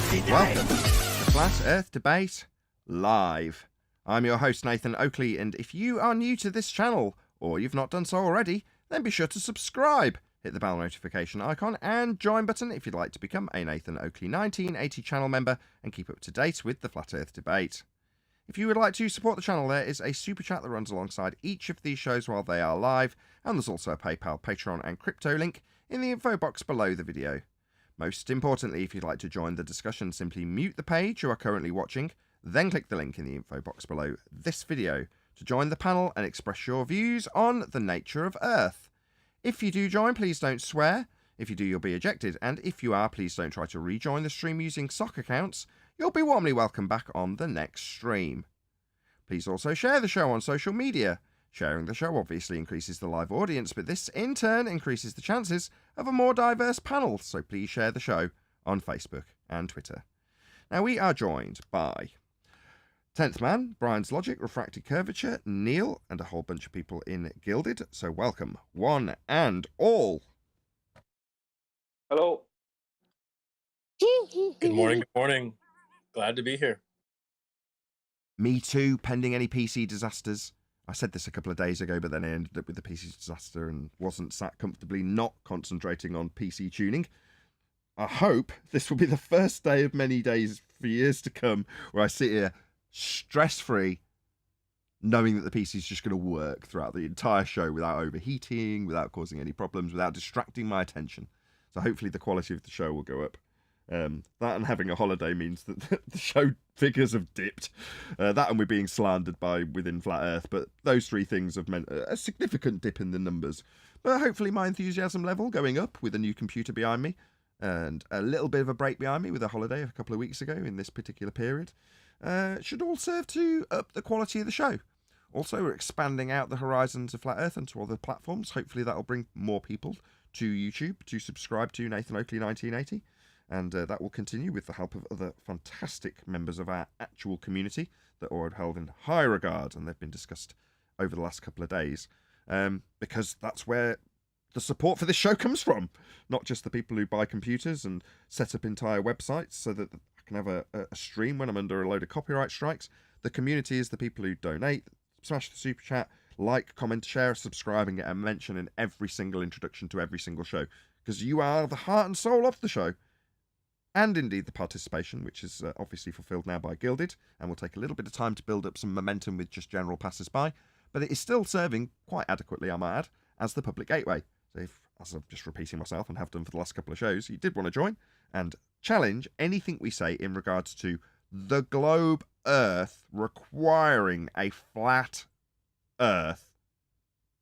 Welcome to Flat Earth Debate Live. I'm your host, Nathan Oakley, and if you are new to this channel, or you've not done so already, then be sure to subscribe, hit the bell notification icon, and join button if you'd like to become a Nathan Oakley 1980 channel member and keep up to date with the Flat Earth Debate. If you would like to support the channel, there is a super chat that runs alongside each of these shows while they are live, and there's also a PayPal, Patreon, and crypto link in the info box below the video. Most importantly, if you'd like to join the discussion, simply mute the page you are currently watching, then click the link in the info box below this video to join the panel and express your views on the nature of Earth. If you do join, please don't swear. If you do, you'll be ejected, and if you are, please don't try to rejoin the stream using sock accounts. You'll be warmly welcomed back on the next stream. Please also share the show on social media. Sharing the show obviously increases the live audience, but this in turn increases the chances of a more diverse panel, so please share the show on Facebook and Twitter. Now we are joined by 10th Man, Brian's Logic, Refracted Curvature, Neil, and a whole bunch of people in Gilded, so welcome one and all. Hello. Good morning, good morning. Glad to be here. Me too, pending any PC disasters. I said this a couple of days ago, but then I ended up with the PC disaster and wasn't sat comfortably not concentrating on PC tuning. I hope this will be the first day of many days for years to come where I sit here stress-free, knowing that the PC is just going to work throughout the entire show without overheating, without causing any problems, without distracting my attention. So hopefully the quality of the show will go up. That and having a holiday means that the show figures have dipped. That and we're being slandered by Within Flat Earth, but those three things have meant a significant dip in the numbers. But hopefully my enthusiasm level going up with a new computer behind me and a little bit of a break behind me with a holiday a couple of weeks ago in this particular period should all serve to up the quality of the show. Also, we're expanding out the horizons of Flat Earth onto other platforms. Hopefully that will bring more people to YouTube to subscribe to Nathan Oakley 1980. And that will continue with the help of other fantastic members of our actual community that are held in high regard, and they've been discussed over the last couple of days, because that's where the support for this show comes from. Not just the people who buy computers and set up entire websites so that I can have a stream when I'm under a load of copyright strikes. The community is the people who donate, smash the super chat, like, comment, share, subscribe, and get a mention in every single introduction to every single show, because you are the heart and soul of the show. And indeed the participation, which is obviously fulfilled now by Gilded, and will take a little bit of time to build up some momentum with just general passers-by, but it is still serving quite adequately, I might add, as the public gateway. So if, as I'm just repeating myself and have done for the last couple of shows, you did want to join and challenge anything we say in regards to the globe Earth requiring a flat Earth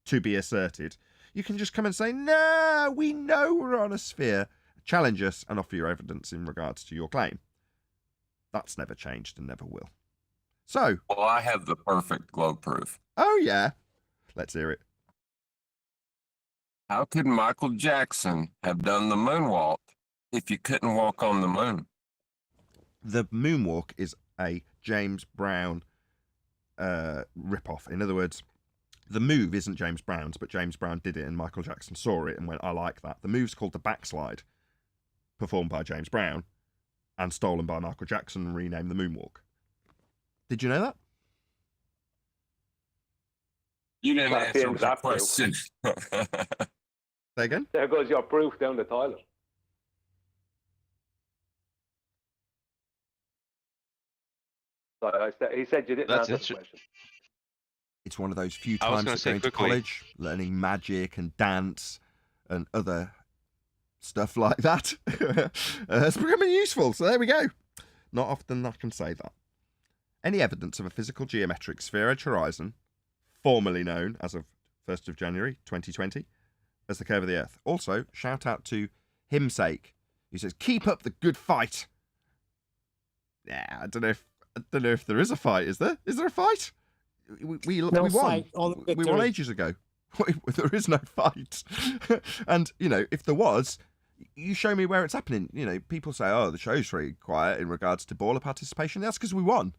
to be asserted, you can just come and say, no, we know we're on a sphere. Challenge us and offer your evidence in regards to your claim. That's never changed and never will. So. Well, I have the perfect globe proof. Oh, yeah. Let's hear it. How could Michael Jackson have done the moonwalk if you couldn't walk on the moon? The moonwalk is a James Brown rip-off. In other words, the move isn't James Brown's, but James Brown did it and Michael Jackson saw it and went, I like that. The move's called the backslide, performed by James Brown and stolen by Michael Jackson and renamed the moonwalk. Did you know that? You didn't answer my question. Say again? There goes your proof down the toilet. So he said you didn't answer the question. It's one of those few times that going to college, learning magic and dance and other stuff like that. It's becoming useful, so there we go. Not often I can say that. Any evidence of a physical geometric sphere-edge horizon, formerly known as of 1st of January 2020 as the curve of the Earth. Also, shout out to Himsake, who says, keep up the good fight. Yeah, I don't know if there is a fight, is there? Is there a fight? We won. We won ages ago. There is no fight. And, you know, if there was, you show me where it's happening. You know, people say, oh, the show's very quiet in regards to baller participation. That's because we won.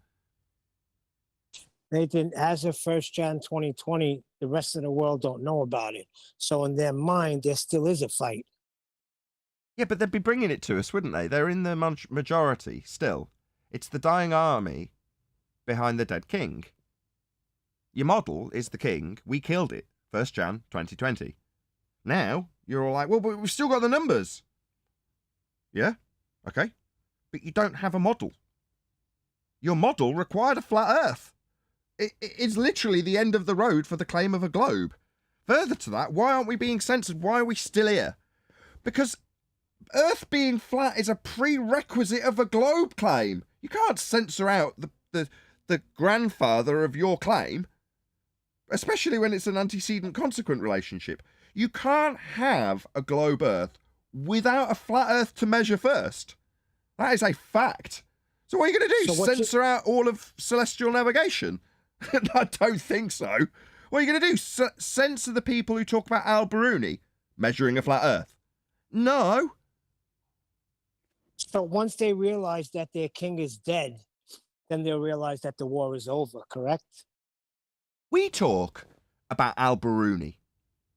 Nathan, as of 1st Jan 2020, the rest of the world don't know about it. So in their mind, there still is a fight. Yeah, but they'd be bringing it to us, wouldn't they? They're in the majority still. It's the dying army behind the dead king. Your model is the king. We killed it. 1st Jan 2020. Now, you're all like, well, but we've still got the numbers. Yeah? Okay. But you don't have a model. Your model required a flat Earth. It's literally the end of the road for the claim of a globe. Further to that, why aren't we being censored? Why are we still here? Because Earth being flat is a prerequisite of a globe claim. You can't censor out the grandfather of your claim, especially when it's an antecedent consequent relationship. You can't have a globe Earth without a flat Earth to measure first. That is a fact. So what are you going to do? So censor out all of celestial navigation? I don't think so. What are you going to do? Censor the people who talk about Al-Biruni measuring a flat Earth? No. So once they realize that their king is dead, then they'll realize that the war is over, correct? We talk about Al-Biruni,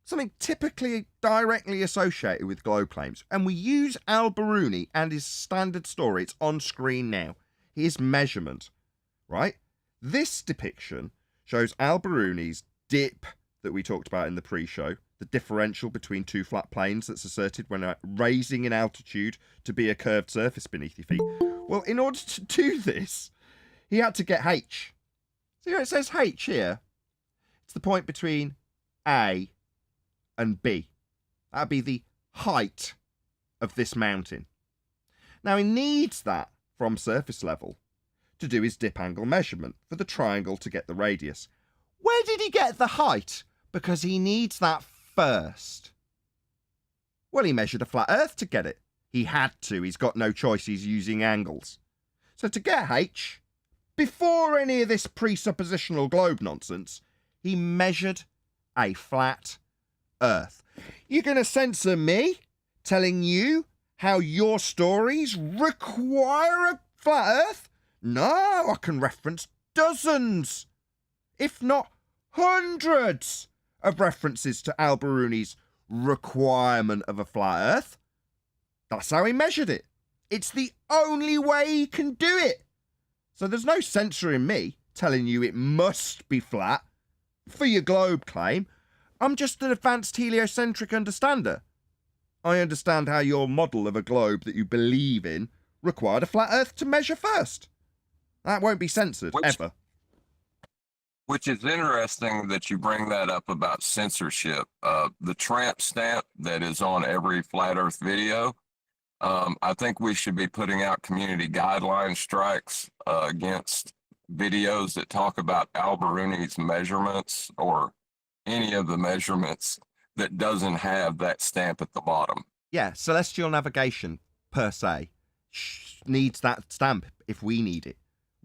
something typically directly associated with globe claims, and we use Al-Biruni and his standard story. It's on screen now. His measurement, right? This depiction shows Al-Biruni's dip that we talked about in the pre-show, the differential between two flat planes that's asserted when raising in altitude to be a curved surface beneath your feet. Well, in order to do this, he had to get H. See how it says H here? It's the point between A and B. That'd be the height of this mountain. Now, he needs that from surface level to do his dip angle measurement for the triangle to get the radius. Where did he get the height? Because he needs that first. Well, he measured a flat Earth to get it. He had to. He's got no choice. He's using angles. So to get H, before any of this presuppositional globe nonsense, he measured a flat Earth. You're going to censor me telling you how your stories require a flat Earth? No, I can reference dozens, if not hundreds, of references to Al-Biruni's requirement of a flat Earth. That's how he measured it. It's the only way he can do it. So there's no censoring me telling you it must be flat for your globe claim. I'm just an advanced heliocentric understander. I understand how your model of a globe that you believe in required a flat Earth to measure first. That won't be censored, ever. Which is interesting that you bring that up about censorship. The tramp stamp that is on every Flat Earth video, I think we should be putting out community guideline strikes against videos that talk about Al-Biruni's measurements or any of the measurements that doesn't have that stamp at the bottom. Yeah, celestial navigation, per se, needs that stamp if we need it.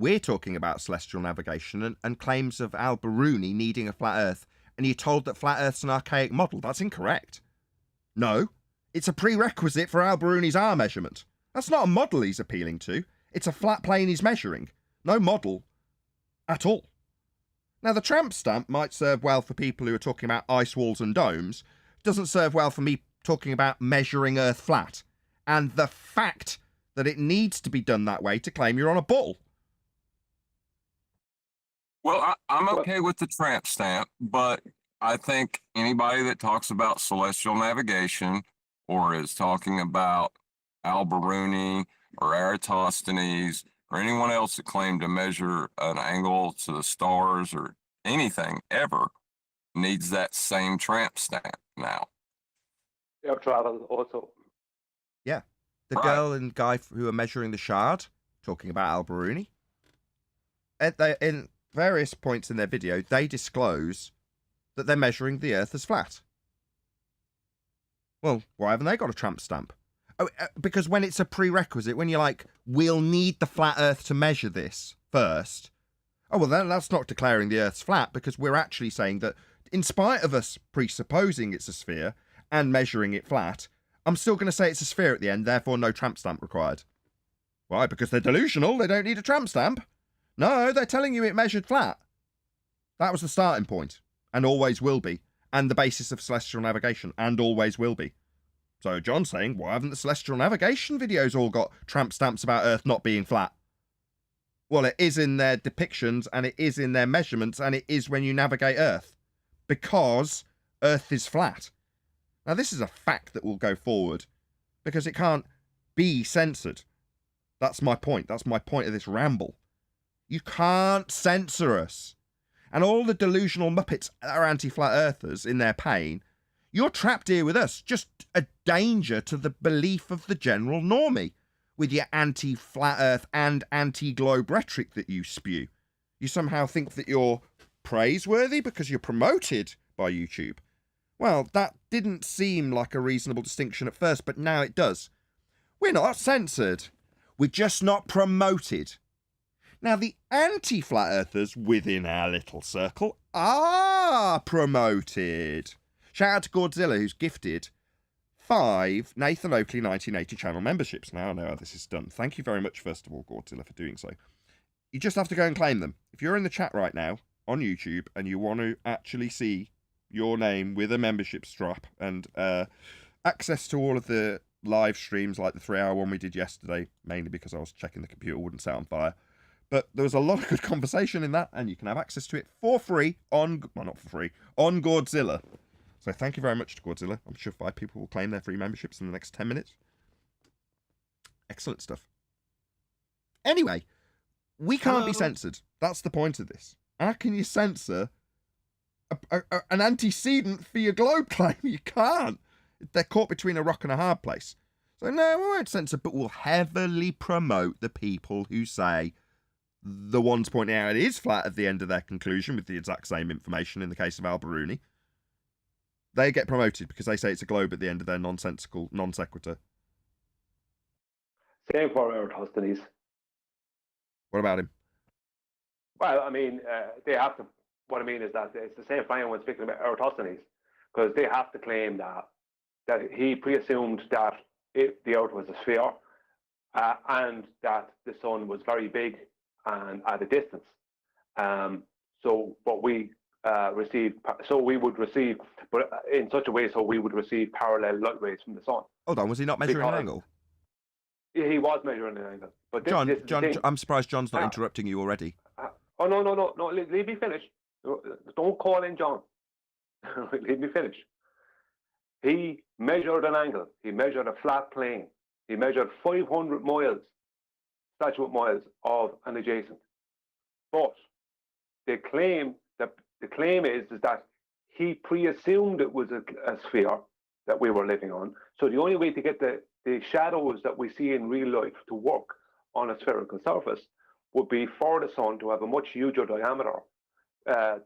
We're talking about celestial navigation and claims of Al-Biruni needing a flat Earth, and you're told that flat Earth's an archaic model. That's incorrect. No, it's a prerequisite for Al-Biruni's R measurement. That's not a model he's appealing to. It's a flat plane he's measuring. No model at all. Now, the tramp stamp might serve well for people who are talking about ice walls and domes. It doesn't serve well for me talking about measuring Earth flat, and the fact that it needs to be done that way to claim you're on a ball. Well, I'm okay with the tramp stamp, but I think anybody that talks about celestial navigation or is talking about Al-Biruni or Eratosthenes or anyone else that claimed to measure an angle to the stars or anything ever needs that same tramp stamp now. Air travel also. Yeah. The girl and guy who are measuring the shard, talking about Al-Biruni, in various points in their video, they disclose that they're measuring the Earth as flat. Well, why haven't they got a tramp stamp? Oh, because when it's a prerequisite, when you're like, we'll need the flat Earth to measure this first. Oh, well, then that's not declaring the Earth's flat, because we're actually saying that in spite of us presupposing it's a sphere and measuring it flat, I'm still going to say it's a sphere at the end, therefore no tramp stamp required. Why? Because they're delusional, they don't need a tramp stamp. No, they're telling you it measured flat. That was the starting point, and always will be, and the basis of celestial navigation, and always will be. So John's saying, why haven't the celestial navigation videos all got tramp stamps about Earth not being flat? Well, it is in their depictions, and it is in their measurements, and it is when you navigate Earth. Because Earth is flat. Now, this is a fact that will go forward, because it can't be censored. That's my point. That's my point of this ramble. You can't censor us. And all the delusional muppets that are anti-flat earthers in their pain, you're trapped here with us, just a danger to the belief of the general normie, with your anti-flat earth and anti-globe rhetoric that you spew. You somehow think that you're praiseworthy because you're promoted by YouTube. Well, that didn't seem like a reasonable distinction at first, but now it does. We're not censored. We're just not promoted. Now, the anti-flat earthers within our little circle are promoted. Shout out to Godzilla, who's gifted 5 Nathan Oakley 1980 channel memberships. Now I know how this is done. Thank you very much, first of all, Godzilla, for doing so. You just have to go and claim them. If you're in the chat right now on YouTube and you want to actually see your name with a membership strap and access to all of the live streams, like the 3-hour one we did yesterday, mainly because I was checking the computer wouldn't set on fire. But there was a lot of good conversation in that, and you can have access to it for free on, well, not for free, on Godzilla. So thank you very much to Godzilla. I'm sure 5 people will claim their free memberships in the next 10 minutes. Excellent stuff. Anyway, we can't be censored. That's the point of this. How can you censor an antecedent for your globe claim? You can't. They're caught between a rock and a hard place. So no, we won't censor, but we'll heavily promote the people who say the ones pointing out it is flat at the end of their conclusion with the exact same information in the case of Al-Biruni. They get promoted because they say it's a globe at the end of their nonsensical non sequitur. Same for Eratosthenes. What about him? Well, I mean, they have to. What I mean is that it's the same thing when speaking about Eratosthenes, because they have to claim that he pre-assumed that the Earth was a sphere, and that the Sun was very big and at a distance. So what we we would receive, but in such a way so we would receive parallel light rays from the Sun. Hold on, was he not measuring an angle? He was measuring an angle. But John, I'm surprised John's not interrupting you already. No, leave me finish. Don't call in John. Leave me finish. He measured an angle. He measured a flat plane. He measured 500 miles, statute miles of an adjacent. But the claim is that he pre-assumed it was a sphere that we were living on. So the only way to get the shadows that we see in real life to work on a spherical surface would be for the Sun to have a much huger diameter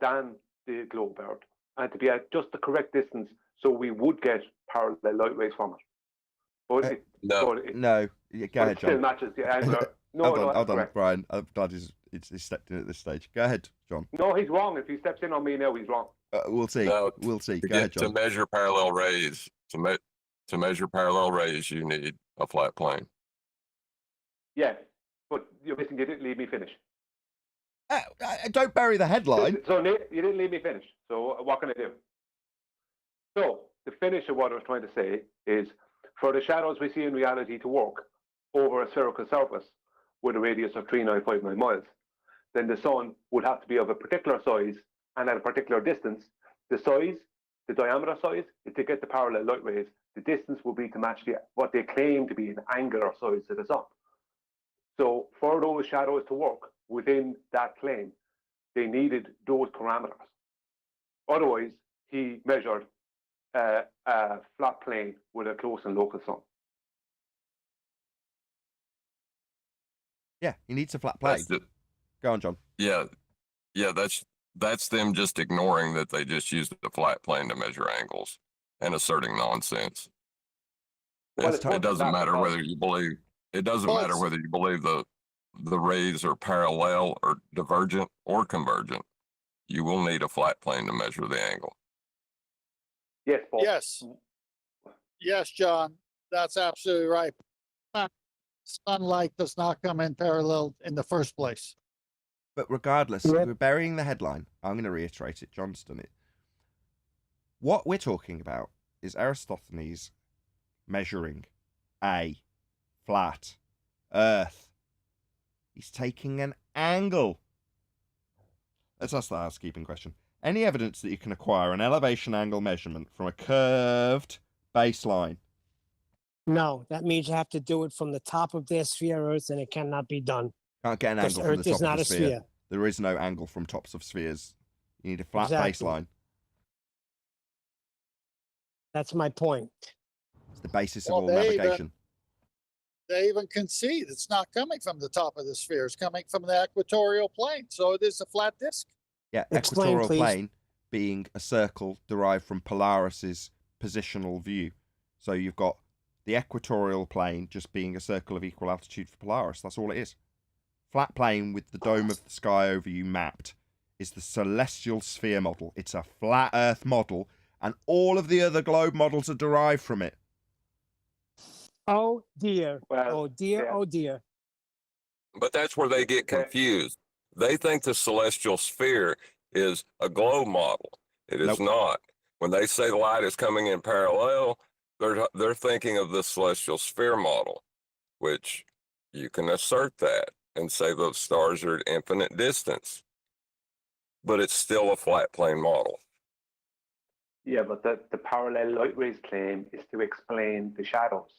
than the globe Earth, and to be at just the correct distance so we would get parallel light rays from it. But no. Go ahead, John. Still matches the angle. Hold on, Brian. I'm glad he's stepped in at this stage. Go ahead, John. No, he's wrong. If he steps in on me now, he's wrong. We'll see. No, we'll see. To Go ahead, John. To measure parallel rays, to measure parallel rays, you need a flat plane. Yeah, but you didn't leave me finish. Don't bury the headline. So you didn't leave me finish. So what can I do? So the finish of what I was trying to say is, for the shadows we see in reality to work over a spherical surface with a radius of 3959 miles, then the Sun would have to be of a particular size and at a particular distance. The diameter size is to get the parallel light rays. The distance will be to match what they claim to be an angular size to the Sun. So for those shadows to work within that claim, they needed those parameters. Otherwise, he measured a flat plane with a close and local Sun. Yeah, he needs a flat plane. Go on, John. Yeah, that's them just ignoring that they just used the flat plane to measure angles and asserting nonsense. Well, it doesn't matter whether you believe. It doesn't matter whether you believe the rays are parallel or divergent or convergent. You will need a flat plane to measure the angle. Yes, Paul. Yes, John, that's absolutely right. Sunlight does not come in parallel in the first place. But regardless, we're burying the headline. I'm going to reiterate it. John's done it. What we're talking about is Eratosthenes measuring a flat Earth. He's taking an angle. Let's ask the housekeeping question. Any evidence that you can acquire an elevation angle measurement from a curved baseline? No, that means you have to do it from the top of their sphere Earth, and it cannot be done. Can't get an Because angle from Earth the is top of not the a sphere. sphere. There is no angle from tops of spheres. You need a flat Exactly. baseline. That's my point. It's the basis of Well, all they navigation. They even concede it's not coming from the top of the sphere. It's coming from the equatorial plane. So it is a flat disk. Yeah, Explain, equatorial please. plane being a circle derived from Polaris's positional view. So you've got the equatorial plane just being a circle of equal altitude for Polaris. That's all it is. Flat plane with the dome of the sky over you mapped is the celestial sphere model. It's a flat Earth model, and all of the other globe models are derived from it. Oh dear. Well, Oh dear. yeah. Oh dear. But that's where they get Okay. confused. They think the celestial sphere is a globe model. It is Nope. not. When they say the light is coming in parallel, they're thinking of the celestial sphere model, which you can assert that and say those stars are at infinite distance. But it's still a flat plane model. Yeah, but the parallel light rays claim is to explain the shadows.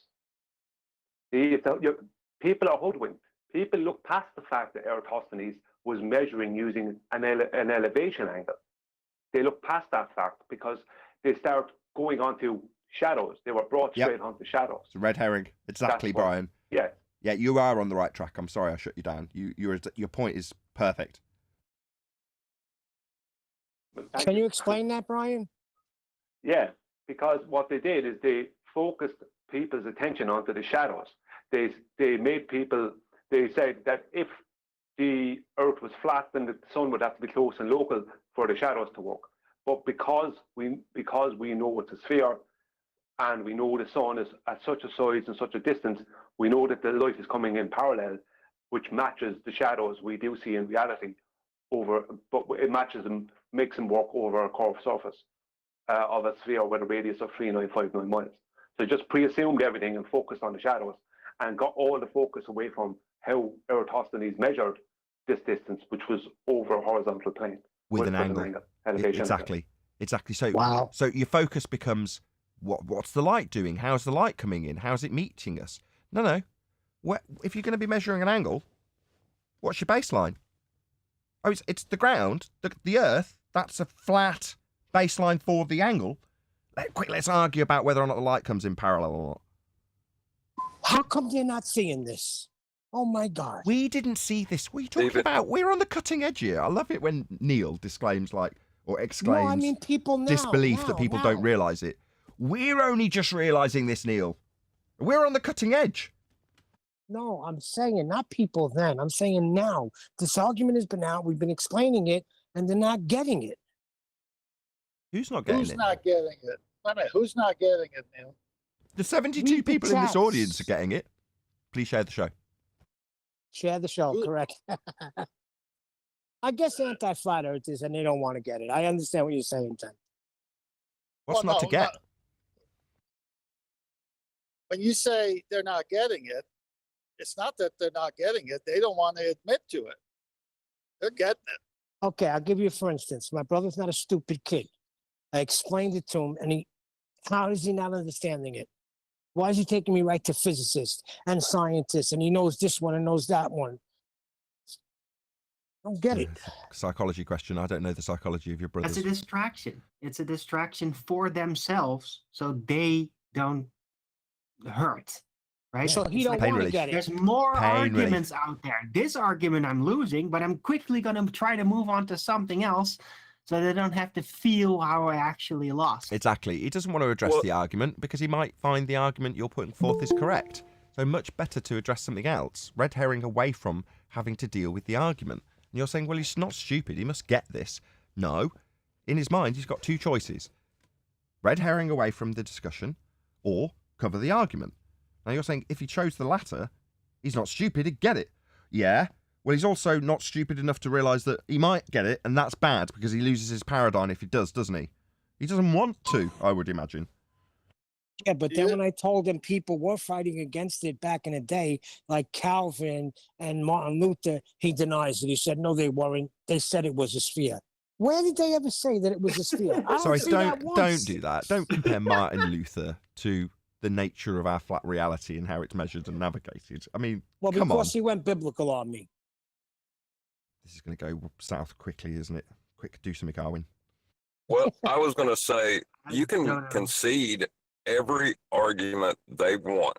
See, people are hoodwinked. People look past the fact that Eratosthenes was measuring using an elevation angle. They look past that fact because they start going onto shadows. They were brought Yep. straight onto shadows. It's a red herring. Exactly, That's what- Brian. Yeah. Yeah, you are on the right track. I'm sorry I shut you down. Your point is perfect. Can you explain that, Brian? Yeah, because what they did is they focused people's attention onto the shadows. They made people, they said that if the Earth was flat, then the sun would have to be close and local for the shadows to work. But because we know it's a sphere and we know the sun is at such a size and such a distance, we know that the light is coming in parallel, which matches the shadows we do see in reality but it matches them, makes them work over a curved surface of a sphere with a radius of 3,959 miles. So just pre-assumed everything and focused on the shadows and got all the focus away from how Eratosthenes measured this distance, which was over a horizontal plane. With an angle. elevation Exactly. Exactly. So Wow. so your focus becomes what's the light doing? How's the light coming in? How's it meeting us? No. If you're going to be measuring an angle, what's your baseline? Oh, it's the ground, the Earth. That's a flat baseline for the angle. Let's argue about whether or not the light comes in parallel or not. How come they're not seeing this? Oh my God. We didn't see this. What are you talking David- about? We're on the cutting edge here. I love it when Neil exclaims No, I mean people now. disbelief that people don't realise it. We're only just realising this, Neil. We're on the cutting edge. No, I'm saying not people then. I'm saying now. This argument has been out. We've been explaining it, and they're not getting it. Who's not getting Who's it? not getting it? Wait a minute, who's not getting it, Neil? The 72 Read the people in this chats. audience are getting it. Please share the show. Share the show, Who- correct? I guess anti-flat earthers, and they don't want to get it. I understand what you're saying, Tim. What's Well, not to no, get? no. When you say they're not getting it, it's not that they're not getting it. They don't want to admit to it. They're getting it. Okay, I'll give you for instance. My brother's not a stupid kid. I explained it to him, and how is he not understanding it? Why is he taking me right to physicists and scientists, and he knows this one and knows that one? I don't get it. Psychology question. I don't know the psychology of your brothers. That's a distraction. It's a distraction for themselves so they don't hurt. Right? So he It's don't like, Pain want to relief. get it. there's more Pain relief. arguments out there. This argument I'm losing, but I'm quickly going to try to move on to something else so they don't have to feel how I actually lost. Exactly. He doesn't want to address Well- the argument because he might find the argument you're putting forth is correct. So much better to address something else, red herring away from having to deal with the argument. And you're saying, well, he's not stupid. He must get this. No. In his mind, he's got two choices. Red herring away from the discussion or cover the argument. Now you're saying if he chose the latter, he's not stupid, he'd get it. Yeah. Well, he's also not stupid enough to realise that he might get it, and that's bad because he loses his paradigm if he does, doesn't he? He doesn't want to, I would imagine. Yeah, but then You- when I told them people were fighting against it back in the day, like Calvin and Martin Luther, he denies it. He said, no, they weren't. They said it was a sphere. Where did they ever say that it was a sphere? I don't Sorry, see that don't once. do that. Don't compare Martin Luther to the nature of our flat reality and how it's measured and navigated. I mean, Well, come on. because he went biblical on me. This is going to go south quickly, isn't it? Quick, do something, Arwin. Well, I was going to say you I can don't know. concede every argument they want.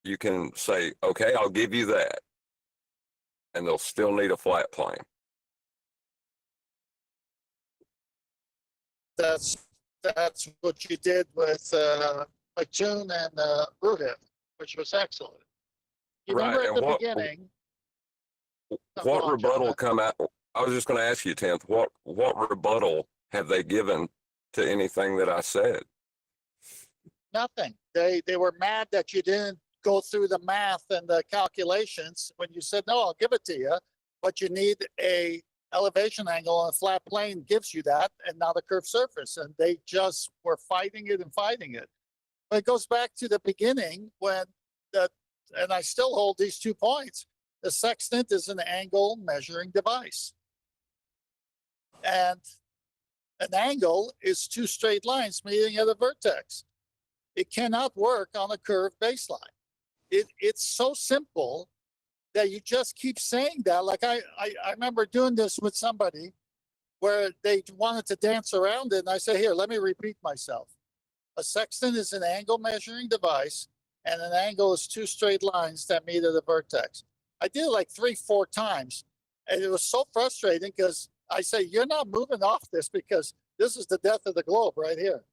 You can say, okay, I'll give you that. And they'll still need a flat plane. That's what you did with McToon and Bruder, which was excellent. You Right, remember at and the what- beginning. Oh, go What on, John. rebuttal come out? I was just going to ask you, 10th, what rebuttal have they given to anything that I said? Nothing. They were mad that you didn't go through the math and the calculations when you said, no, I'll give it to you, but you need a elevation angle on a flat plane gives you that, and not a curved surface. And they just were fighting it and fighting it. But it goes back to the beginning when and I still hold these 2 points. The sextant is an angle measuring device. And an angle is 2 straight lines meeting at a vertex. It cannot work on a curved baseline. It's so simple that you just keep saying that. Like I remember doing this with somebody where they wanted to dance around it. And I say, here, let me repeat myself. A sextant is an angle measuring device, and an angle is 2 straight lines that meet at a vertex. I did it like 3-4 times. And it was so frustrating because I say, you're not moving off this because this is the death of the globe right here.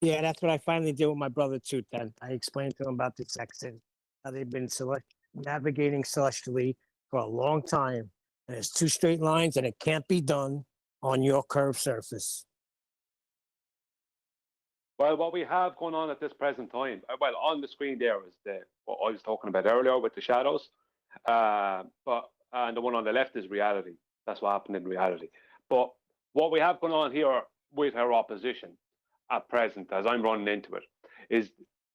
Yeah, that's what I finally did with my brother too. Then I explained to him about the sextant, how they've been navigating celestially for a long time, and it's 2 straight lines, and it can't be done on your curved surface. Well, what we have going on at this present time, well, on the screen there is what I was talking about earlier with the shadows, and the one on the left is reality. That's what happened in reality. But what we have going on here with our opposition at present, as I'm running into it, is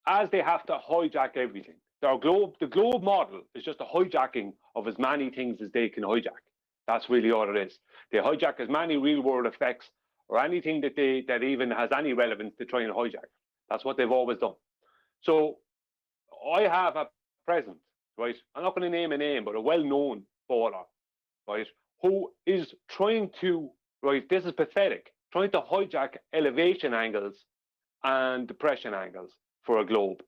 as they have to hijack everything. The globe model is just a hijacking of as many things as they can hijack. That's really all it is. They hijack as many real world effects or anything that even has any relevance to try and hijack. That's what they've always done. So I have at present, right, I'm not going to name a name, but a well-known baller, right, who is trying to, right, this is pathetic, trying to hijack elevation angles and depression angles for a globe,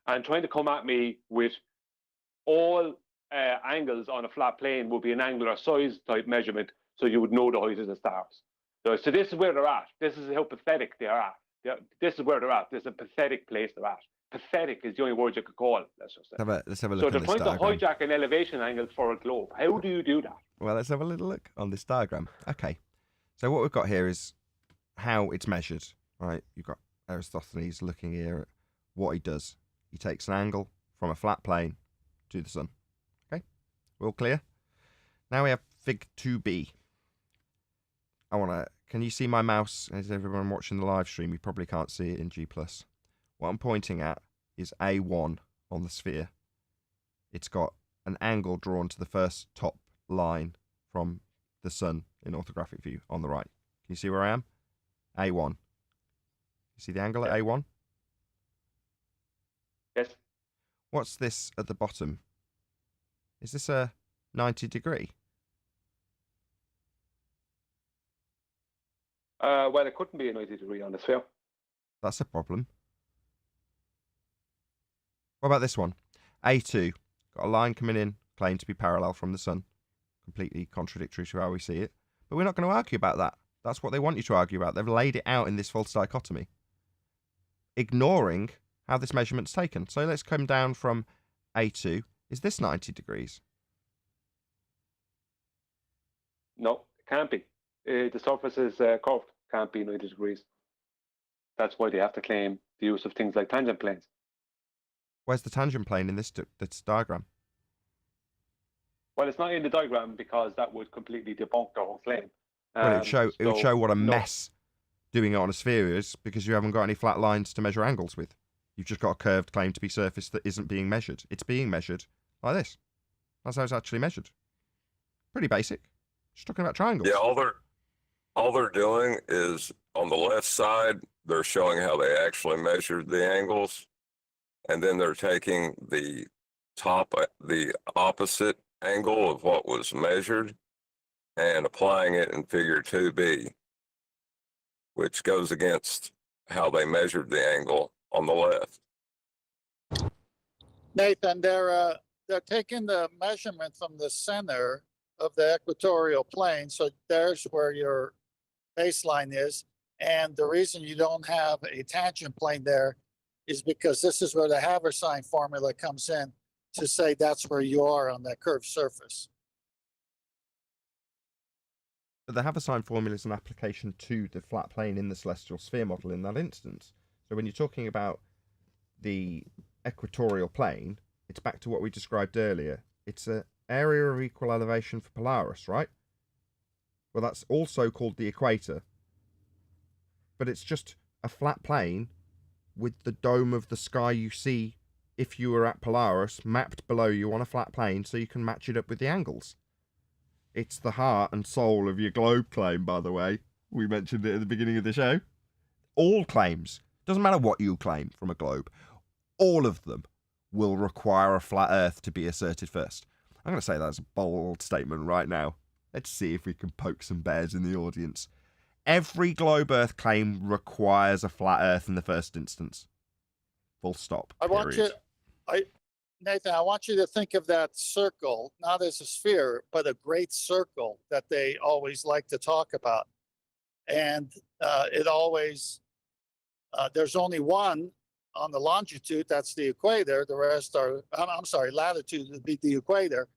and trying to come at me with all angles on a flat plane would be an angular size type measurement, so you would know the height of the stars. So this is where they're at. This is how pathetic they are at. This is where they're at. This is a pathetic place they're at. Pathetic is the only word you could call it. Let's just say. Let's have a look So at they're this trying diagram. to hijack an elevation angle for a globe. How do you do that? Well, let's have a little look on this diagram. Okay. So what we've got here is how it's measured, right? You've got Aristophanes looking here at what he does. He takes an angle from a flat plane to the sun. Okay? We're all clear? Now we have Fig 2b. Can you see my mouse? As everyone watching the live stream, you probably can't see it in G+. What I'm pointing at is A1 on the sphere. It's got an angle drawn to the first top line from the sun in orthographic view on the right. Can you see where I am? A1. You see the angle at A1? Yes. What's this at the bottom? Is this a 90 degree? Well, it couldn't be a 90 degree on the sphere. That's a problem. What about this one? A2. Got a line coming in, claimed to be parallel from the sun. Completely contradictory to how we see it. But we're not going to argue about that. That's what they want you to argue about. They've laid it out in this false dichotomy, ignoring how this measurement's taken. So let's come down from A2. Is this 90 degrees? No, it can't be. The surface is curved. Can't be 90 degrees. That's why they have to claim the use of things like tangent planes. Where's the tangent plane in this diagram? Well, it's not in the diagram because that would completely debunk the whole claim. Well, it would show what a no. mess doing it on a sphere is because you haven't got any flat lines to measure angles with. You've just got a curved claim to be surface that isn't being measured. It's being measured like this. That's how it's actually measured. Pretty basic. Just talking about triangles. Yeah, all they're doing is on the left side, they're showing how they actually measured the angles, and then they're taking the opposite angle of what was measured and applying it in figure 2B, which goes against how they measured the angle on the left. Nathan, they're taking the measurement from the center of the equatorial plane. So there's where your baseline is. And the reason you don't have a tangent plane there is because this is where the Haversine formula comes in to say that's where you are on that curved surface. But the Haversine formula is an application to the flat plane in the celestial sphere model in that instance. So when you're talking about the equatorial plane, it's back to what we described earlier. It's an area of equal elevation for Polaris, right? Well, that's also called the equator. But it's just a flat plane with the dome of the sky you see if you were at Polaris mapped below you on a flat plane so you can match it up with the angles. It's the heart and soul of your globe claim, by the way. We mentioned it at the beginning of the show. All claims, doesn't matter what you claim from a globe, all of them will require a flat Earth to be asserted first. I'm going to say that's a bold statement right now. Let's see if we can poke some bears in the audience. Every globe Earth claim requires a flat Earth in the first instance. Full stop. Nathan, I want you to think of that circle, not as a sphere, but a great circle that they always like to talk about. And it always, there's only one on the longitude, that's the equator. The rest are, I'm sorry, latitude would be the equator.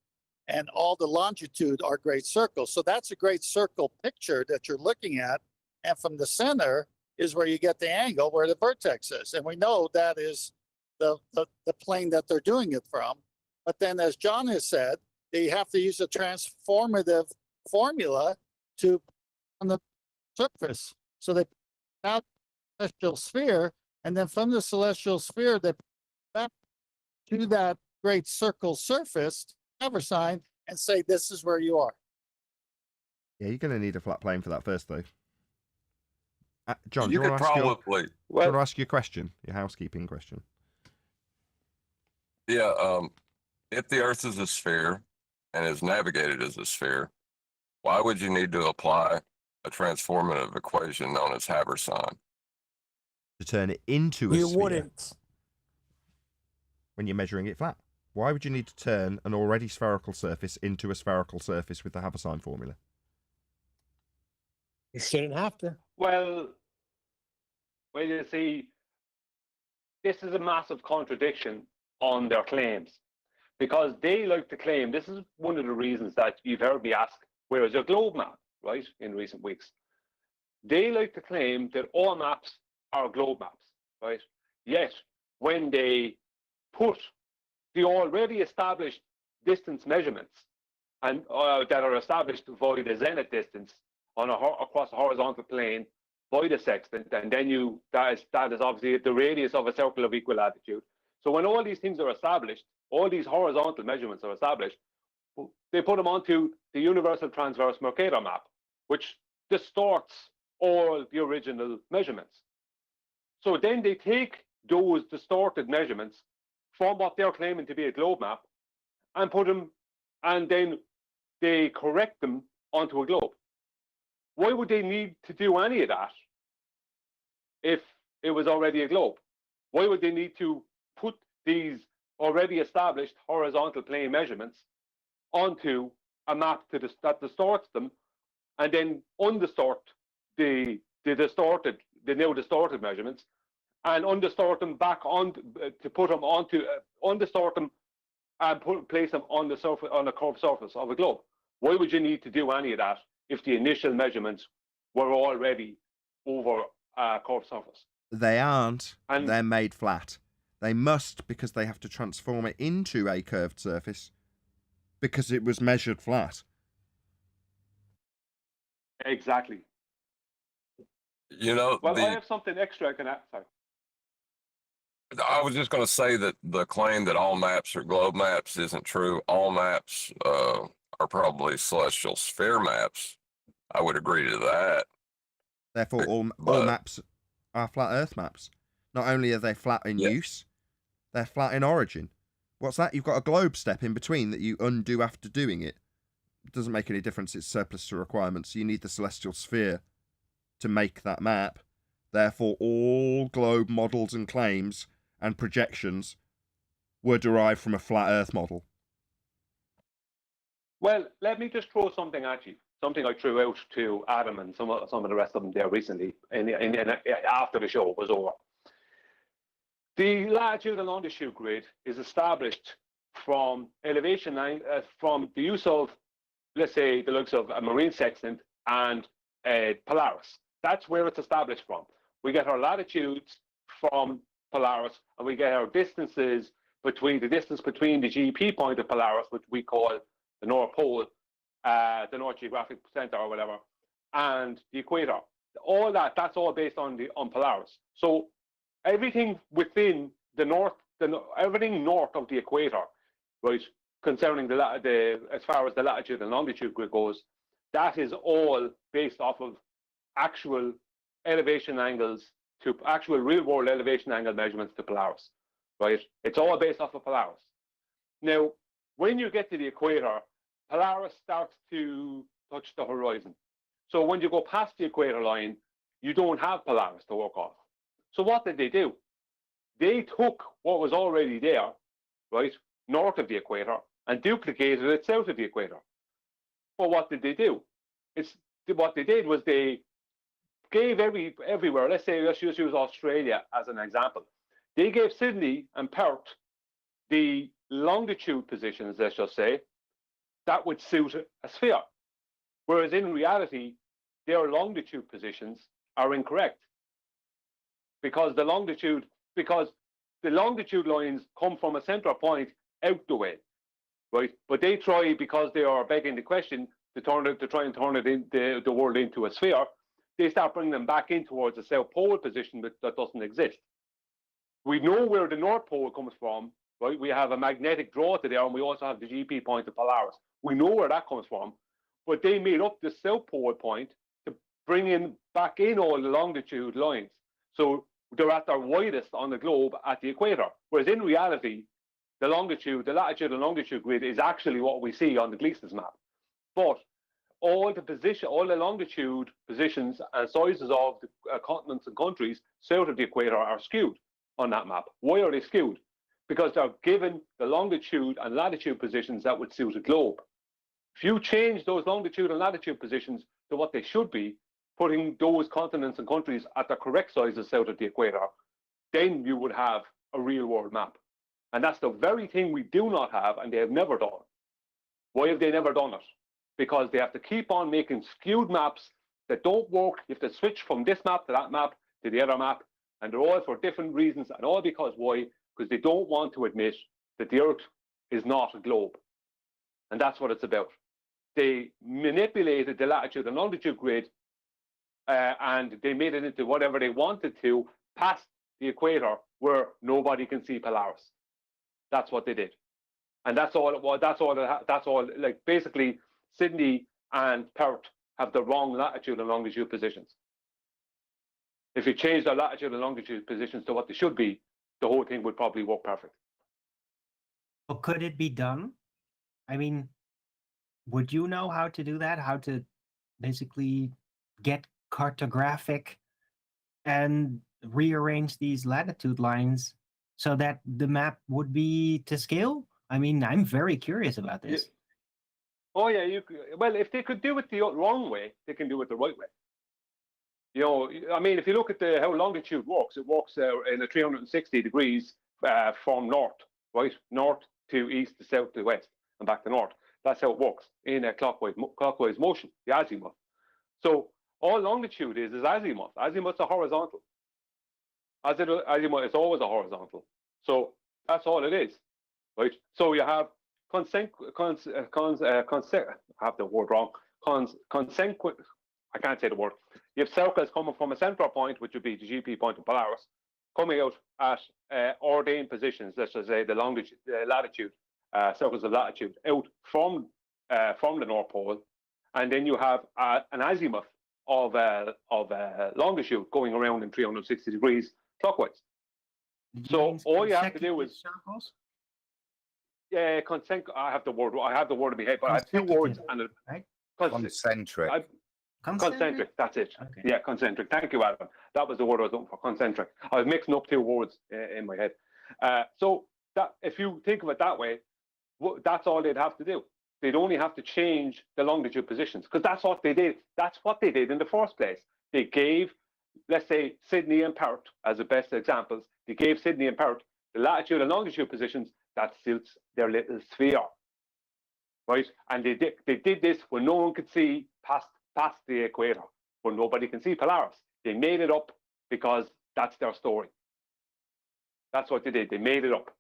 And all the longitude are great circles. So that's a great circle picture that you're looking at. And from the center is where you get the angle where the vertex is. And we know that is the plane that they're doing it from. But then, as John has said, they have to use a transformative formula to on the surface. So they have a celestial sphere, and then from the celestial sphere, they back to that great circle surface, Haversine, and say this is where you are. Yeah, you're going to need a flat plane for that first, though. John, you could probably want to ask your question, your housekeeping question? Yeah, if the Earth is a sphere and is navigated as a sphere, why would you need to apply a transformative equation known as Haversine? To turn it into a sphere. You wouldn't. When you're measuring it flat. Why would you need to turn an already spherical surface into a spherical surface with the Haversine formula? You shouldn't have to. Well, you see, this is a massive contradiction on their claims, because they like to claim, this is one of the reasons that you've heard me ask, where is your globe map, right, in recent weeks. They like to claim that all maps are globe maps, right? Yet, when they put the already established distance measurements and that are established via the zenith distance on across a horizontal plane by the sextant, and then that is obviously the radius of a circle of equal latitude. So when all these things are established, all these horizontal measurements are established, they put them onto the universal transverse Mercator map, which distorts all the original measurements. So then they take those distorted measurements from what they're claiming to be a globe map and put them, and then they correct them onto a globe. Why would they need to do any of that if it was already a globe? Why would they need to put these already established horizontal plane measurements onto a map that distorts them, and then undistort the now distorted measurements, and undistort them back on to put them onto undistort them and place them on the surface, on the curved surface of a globe? Why would you need to do any of that if the initial measurements were already over a curved surface? They aren't. And they're made flat. They must, because they have to transform it into a curved surface because it was measured flat. Exactly. You know, Well, I have something extra I can add. Sorry. I was just going to say that the claim that all maps are globe maps isn't true. All maps are probably celestial sphere maps. I would agree to that. Therefore, all But maps are flat Earth maps. Not only are they flat in Yeah. use, they're flat in origin. What's that? You've got a globe step in between that you undo after doing it. It doesn't make any difference. It's surplus to requirements. You need the celestial sphere to make that map. Therefore, all globe models and claims and projections were derived from a flat Earth model. Well, let me just throw something at you. Something I threw out to Adam and some of the rest of them there recently, after the show was over. The latitude and longitude grid is established from elevation, from the use of, let's say, the likes of a marine sextant and Polaris. That's where it's established from. We get our latitudes from Polaris, and we get our distances between the GP point of Polaris, which we call the North Pole, the North Geographic Center or whatever, and the equator. All that's all based on Polaris. So everything within everything north of the equator, right, concerning as far as the latitude and longitude grid goes, that is all based off of actual elevation angles to actual real world elevation angle measurements to Polaris, right? It's all based off of Polaris. Now, when you get to the equator, Polaris starts to touch the horizon. So when you go past the equator line, you don't have Polaris to work off. So what did they do? They took what was already there, right, north of the equator, and duplicated it south of the equator. Well, what did they do? What they did was they gave everywhere. Let's just use Australia as an example. They gave Sydney and Perth the longitude positions, let's just say, that would suit a sphere. Whereas in reality, their longitude positions are incorrect. Because the longitude lines come from a center point out the way, right? But they try, because they are begging the question, to try and turn the world into a sphere. They start bringing them back in towards the South Pole position that doesn't exist. We know where the North Pole comes from, right? We have a magnetic draw to there, and we also have the GP point of Polaris. We know where that comes from, but they made up the South Pole point to bring back in all the longitude lines. So they're at their widest on the globe at the equator. Whereas in reality, the latitude and longitude grid is actually what we see on the Gleason's map. But all the longitude positions and sizes of the continents and countries south of the equator are skewed on that map. Why are they skewed? Because they're given the longitude and latitude positions that would suit a globe. If you change those longitude and latitude positions to what they should be, putting those continents and countries at the correct sizes south of the equator, then you would have a real world map. And that's the very thing we do not have, and they have never done. Why have they never done it? Because they have to keep on making skewed maps that don't work. You have to switch from this map to that map to the other map, and they're all for different reasons, and all because why? Because they don't want to admit that the Earth is not a globe. And that's what it's about. They manipulated the latitude and longitude grid, and they made it into whatever they wanted to past the equator, where nobody can see Polaris. That's what they did, and that's all it was. That's all. Like, basically, Sydney and Perth have the wrong latitude and longitude positions. If you change their latitude and longitude positions to what they should be, the whole thing would probably work perfect. But could it be done? I mean, would you know how to do that? How to basically get cartographic and rearrange these latitude lines so that the map would be to scale? I mean, I'm very curious about this. Yeah. Oh yeah, well, if they could do it the wrong way, they can do it the right way. You know, I mean, if you look at how longitude works, it works in a 360 degrees from north, right? North to east to south to west and back to north. That's how it works in a clockwise motion, the azimuth. So all longitude is azimuth. Azimuth's a horizontal. Azimuth is always a horizontal. So that's all it is, right? So you have consequent. I have the word wrong. Consequent. I can't say the word. you have circles coming from a central point, which would be the GP point in Polaris, coming out at ordained positions, let's just say the longitude, latitude, circles of latitude, out from the North Pole, and then you have an azimuth of longitude going around in 360 degrees clockwise. So all you have to do is circles. Yeah, concentric. I have the word in my head, but I have two words and right? Concentric. Concentric. That's it. Okay. Yeah, concentric. Thank you, Adam. That was the word I was looking for. Concentric. I was mixing up two words in my head. So that, if you think of it that way, that's all they'd have to do. They'd only have to change the longitude positions, because that's what they did. That's what they did in the first place. They gave, let's say, Sydney and Perth as the best examples. They gave Sydney and Perth the latitude and longitude positions that suits their little sphere, right? And they did this when no one could see past the equator, when nobody can see Polaris. They made it up because that's their story. That's what they did. They made it up.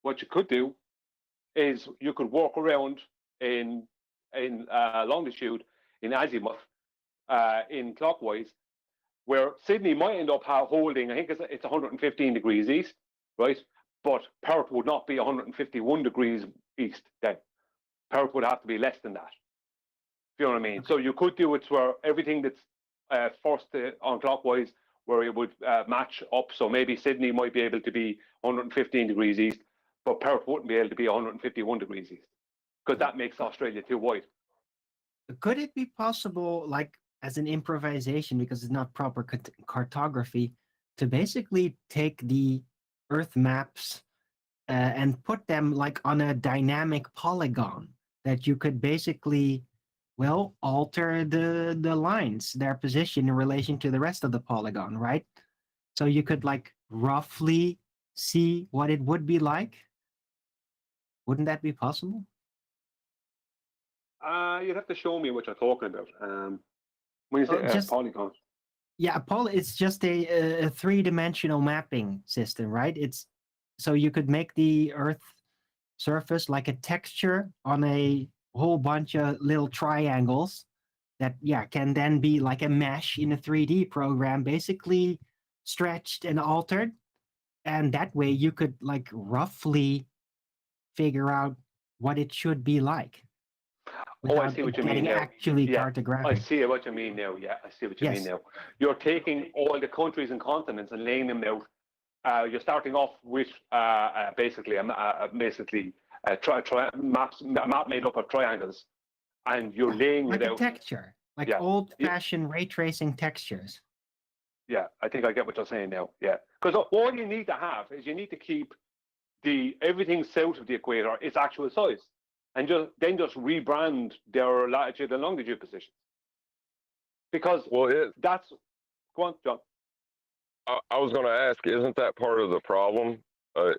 What you could do is you could walk around in longitude, in azimuth, in clockwise, where Sydney might end up holding, I think it's 115 degrees east, right? But Perth would not be 151 degrees east then. Perth would have to be less than that. You know what I mean? So you could do it where everything that's first on clockwise, where it would match up. So maybe Sydney might be able to be 115 degrees east, but Perth wouldn't be able to be 151 degrees east, because that makes Australia too wide. Could it be possible, like as an improvisation, because it's not proper cartography, to basically take the Earth maps and put them like on a dynamic polygon that you could basically, well, alter the lines, their position in relation to the rest of the polygon, right? So you could like roughly see what it would be like. Wouldn't that be possible? You'd have to show me what you're talking about. When you say polygons. Yeah, it's just a three-dimensional mapping system, right? It's so you could make the Earth surface like a texture on a whole bunch of little triangles that, yeah, can then be like a mesh in a 3D program, basically stretched and altered. And that way you could like roughly figure out what it should be like. Oh, I see what you mean now. Actually Yeah, cartographic. I see what you mean now. Yeah, I see what you mean now. You're taking all the countries and continents and laying them out. You're starting off with basically a map made up of triangles, and you're laying like it a out. texture, like Yeah. old-fashioned ray tracing textures. Yeah, I think I get what you're saying now. Yeah, because all you need to have is you need to keep everything south of the equator its actual size, and just rebrand their latitude and longitude positions. Because that's go on, John. I was going to ask, isn't that part of the problem?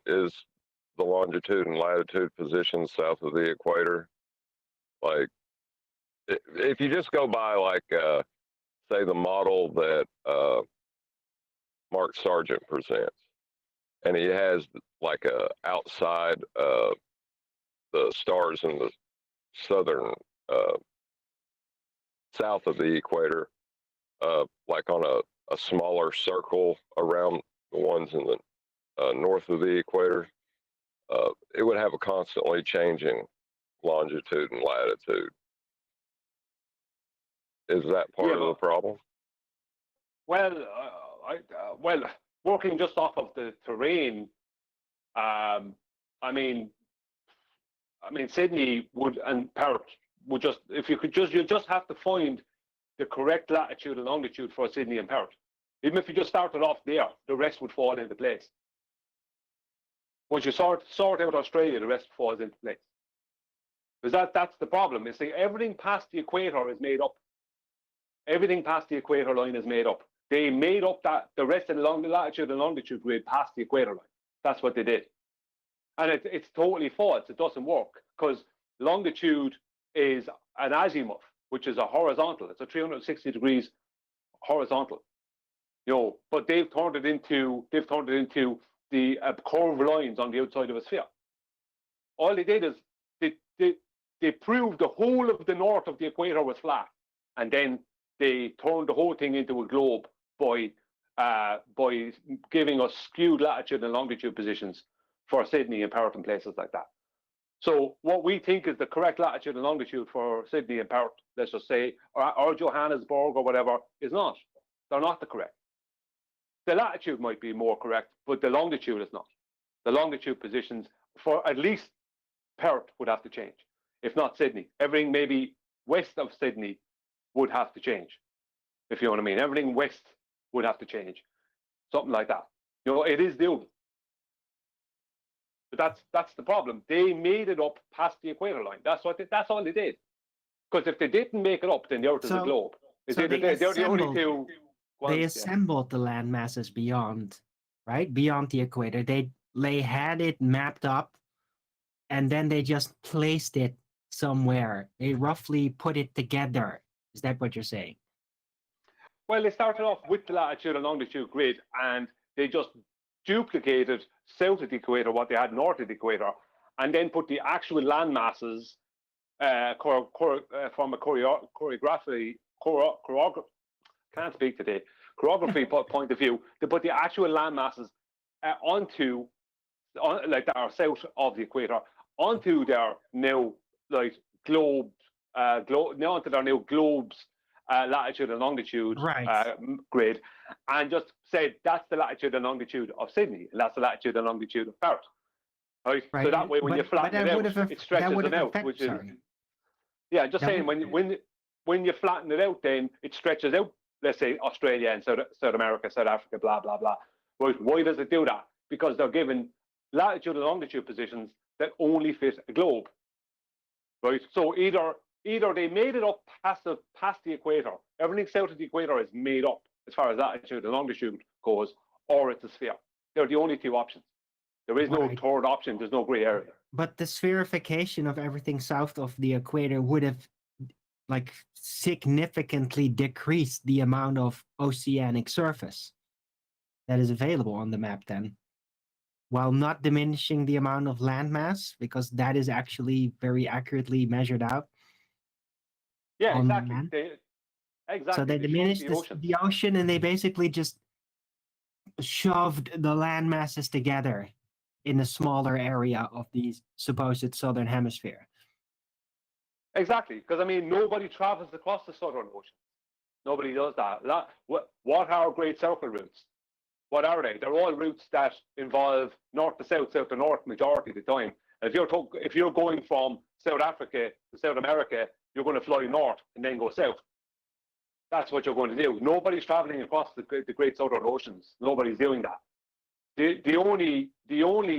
Is the longitude and latitude positions south of the equator? Like, if you just go by, like, say, the model that Mark Sargent presents, and he has like outside the stars in the southern south of the equator, like on a smaller circle around the ones in the north of the equator, it would have a constantly changing longitude and latitude. Is that part of the problem? Well, working just off of the terrain, I mean, Sydney would and Perth would just, if you could you just have to find the correct latitude and longitude for Sydney and Perth. Even if you just started off there, the rest would fall into place. Once you sort out Australia, the rest falls into place. Because that's the problem. You see, everything past the equator is made up. Everything past the equator line is made up. They made up the rest of the latitude and longitude grid past the equator line. That's what they did. And it's totally false. It doesn't work, because longitude is an azimuth, which is a horizontal. It's a 360 degrees horizontal. But they've turned it into the curved lines on the outside of a sphere. All they did is they proved the whole of the north of the equator was flat, and then they turned the whole thing into a globe by giving us skewed latitude and longitude positions for Sydney and Perth and places like that. So what we think is the correct latitude and longitude for Sydney and Perth, let's just say, or Johannesburg or whatever, is not. They're not the correct. The latitude might be more correct, but the longitude is not. The longitude positions for at least Perth would have to change, if not Sydney. Everything maybe west of Sydney would have to change, if you know what I mean. Everything west would have to change, something like that. It is doable. But that's the problem. They made it up past the equator line. That's all they did. Because if they didn't make it up, then the Earth is a globe. They're the only two. They assembled the land masses beyond the equator. They had it mapped up, and then they just placed it somewhere. They roughly put it together. Is that what you're saying? Well, they started off with the latitude and longitude grid, and they just duplicated south of the equator what they had north of the equator, and then put the actual land masses from a choreography point of view. They put the actual land masses onto like that are south of the equator onto their new like globes, onto their new globes latitude and longitude grid, and just said that's the latitude and longitude of Sydney, and that's the latitude and longitude of Perth. Right? So that way, when you flatten it out, it stretches it out. Which is, just saying when you flatten it out, then it stretches out. Let's say Australia and South America, South Africa, blah blah blah. Right? Why does it do that? Because they're given latitude and longitude positions that only fit a globe. Right? So either they made it up past the equator. Everything south of the equator is made up as far as latitude and longitude goes, or it's a sphere. They're the only two options. There is no third option. There's no gray area. But the spherification of everything south of the equator would have like significantly decreased the amount of oceanic surface that is available on the map then, while not diminishing the amount of landmass, because that is actually very accurately measured out. Yeah, exactly. Exactly. So they diminished the ocean, and they basically just shoved the land masses together in a smaller area of the supposed southern hemisphere. Exactly, because I mean, nobody travels across the Southern Ocean. Nobody does that. What are Great Circle routes? What are they? They're all routes that involve north to south, south to north, majority of the time. And if you're going from South Africa to South America, you're going to fly north and then go south. That's what you're going to do. Nobody's traveling across the Great Southern Oceans. Nobody's doing that. The only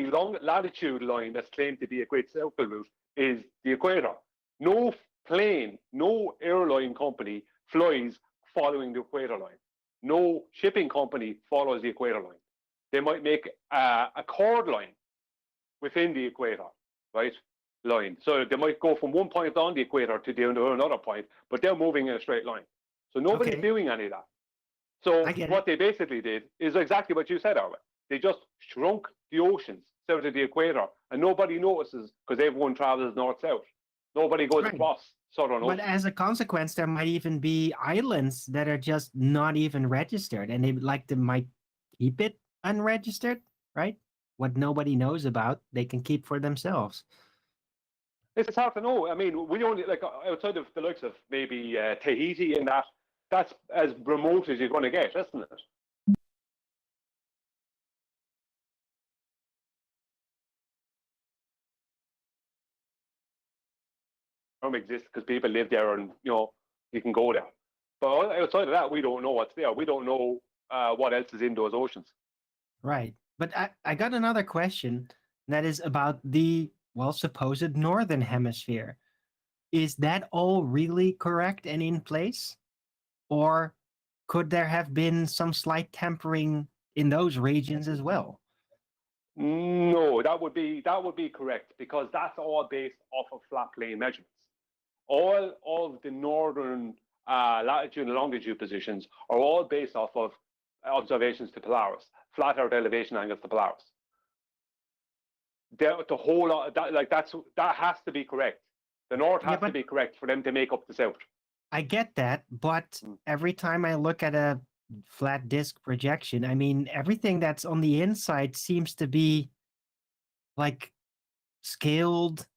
long latitude line that's claimed to be a Great Circle route is the equator. No plane, no airline company flies following the equator line. No shipping company follows the equator line. They might make a chord line within the equator, right? Line. So they might go from one point on the equator to another point, but they're moving in a straight line. So nobody's doing any of that. So what they basically did is exactly what you said, Arwen. They just shrunk the oceans south of the equator, and nobody notices because everyone travels north-south. Nobody goes across Southern Ocean. But as a consequence, there might even be islands that are just not even registered, and they might keep it unregistered, right? What nobody knows about, they can keep for themselves. It's hard to know. I mean, we only outside of the likes of maybe Tahiti and that's as remote as you're going to get, isn't it? Exists because people live there and you can go there, but outside of that we don't know what's there. We don't know what else is in those oceans. Right. But I got another question that is about the supposed northern hemisphere. Is that all really correct and in place, or could there have been some slight tempering in those regions as well? No, that would be correct, because that's all based off of flat plane measurements. All of the northern latitude and longitude positions are all based off of observations to Polaris, flat Earth elevation angles to Polaris. The whole lot, that has to be correct. The north has to be correct for them to make up the south. I get that, but every time I look at a flat disk projection, I mean, everything that's on the inside seems to be like scaled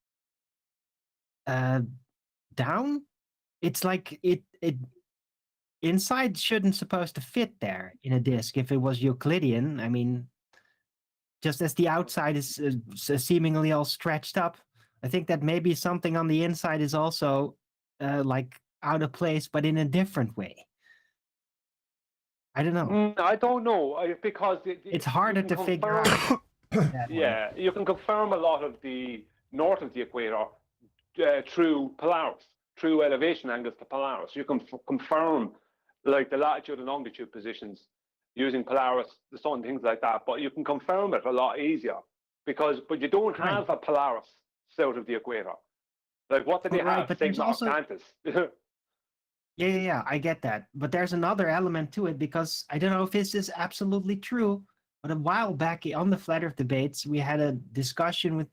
down. It's like it inside shouldn't supposed to fit there in a disk if it was Euclidean. I mean, just as the outside is seemingly all stretched up, I think that maybe something on the inside is also like out of place, but in a different way. I don't know. I don't know, because it's harder to figure out. Yeah, you can confirm a lot of the north of the equator through Polaris, through elevation angles to Polaris. You can confirm like the latitude and longitude positions using Polaris, the sun, things like that. But you can confirm it a lot easier but you don't have a Polaris south of the equator. Like what did they have? But Sigma also... Octantis. Yeah, I get that. But there's another element to it, because I don't know if this is absolutely true, but a while back on the Flat Earth debates, we had a discussion with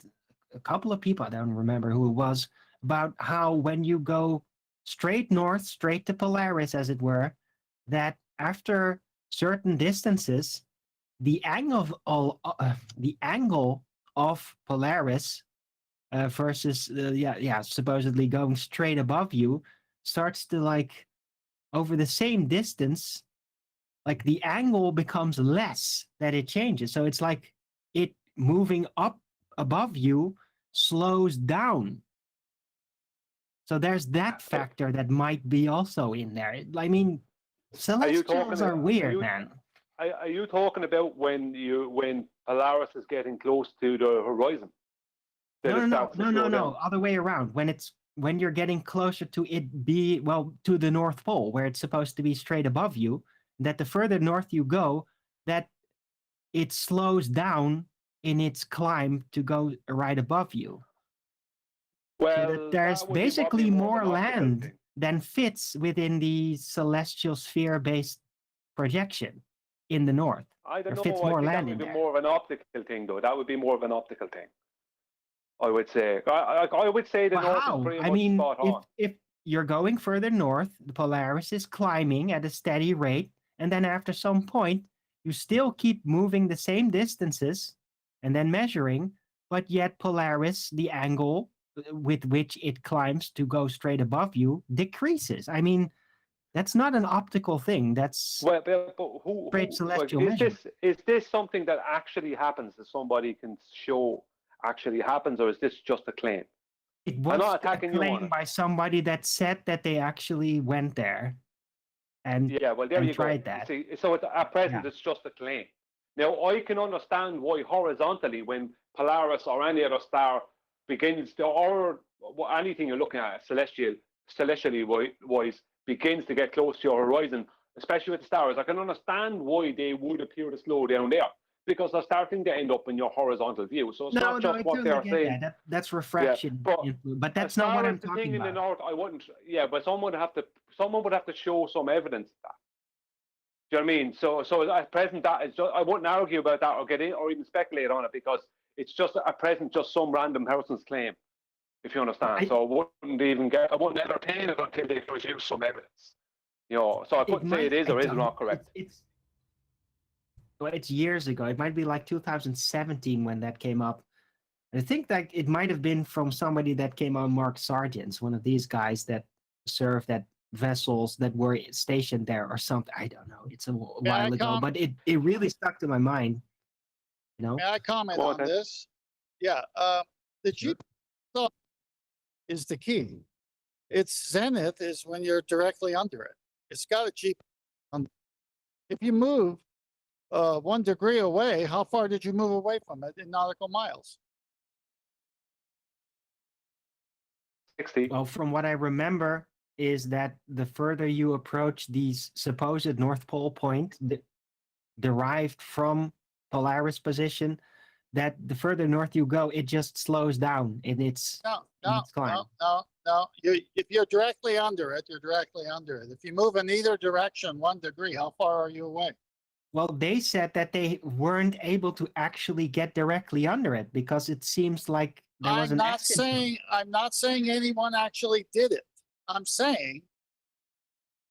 a couple of people, I don't remember who it was, about how when you go straight north, straight to Polaris, as it were, that after certain distances, the angle of Polaris versus supposedly going straight above you starts to, like, over the same distance, like the angle becomes less that it changes. So it's like it moving up above you slows down. So there's that factor that might be also in there. I mean, celestials are weird, man. Are you talking about when Polaris is getting close to the horizon? No. Other way around. When you're getting closer to it to the North Pole, where it's supposed to be straight above you, that the further north you go, that it slows down in its climb to go right above you. Well, so that there's basically more land than fits within the celestial sphere-based projection in the north. I don't know. Fits more land that would be there. more of an optical thing, though. That would be more of an optical thing, I would say. I would say the north is pretty much spot on. If you're going further north, the Polaris is climbing at a steady rate, and then after some point, you still keep moving the same distances and then measuring, but yet Polaris, the angle with which it climbs to go straight above you, decreases. I mean, that's not an optical thing. That's straight celestial measurement. Is this something that actually happens, that somebody can show actually happens, or is this just a claim? It was a claim by somebody that said that they actually went there and tried that. See, so at present, it's just a claim. Now, I can understand why horizontally, when Polaris or any other star begins to, or anything you're looking at celestially wise, begins to get close to your horizon, especially with the stars, I can understand why they would appear to slow down there, because they're starting to end up in your horizontal view. So it's not just what they're saying. That's refraction, but that's not what I'm talking about. In the north, I wouldn't. Yeah, but someone would have to show some evidence of that. Do you know what I mean? So at present, that is just, I wouldn't argue about that or get in or even speculate on it, because it's just at present just some random person's claim, if you understand. So I wouldn't entertain it until they produce some evidence. You know, so I couldn't say it is or is not correct. It's years ago. It might be like 2017 when that came up. I think that it might have been from somebody that came on Mark Sargent's, one of these guys that served at vessels that were stationed there or something. I don't know. It's a while ago, but it really stuck to my mind. You know? May I comment on this? Yeah. The G thought is the key. Its zenith is when you're directly under it. It's got a G. If you move 1 degree away, how far did you move away from it in nautical miles? 60. Well, from what I remember is that the further you approach these supposed North Pole point derived from Polaris position, that the further north you go, it just slows down in its climb. No. If you're directly under it, you're directly under it. If you move in either direction 1 degree, how far are you away? Well, they said that they weren't able to actually get directly under it because it seems like there was I'm an not accident. saying I'm not saying anyone actually did it. I'm saying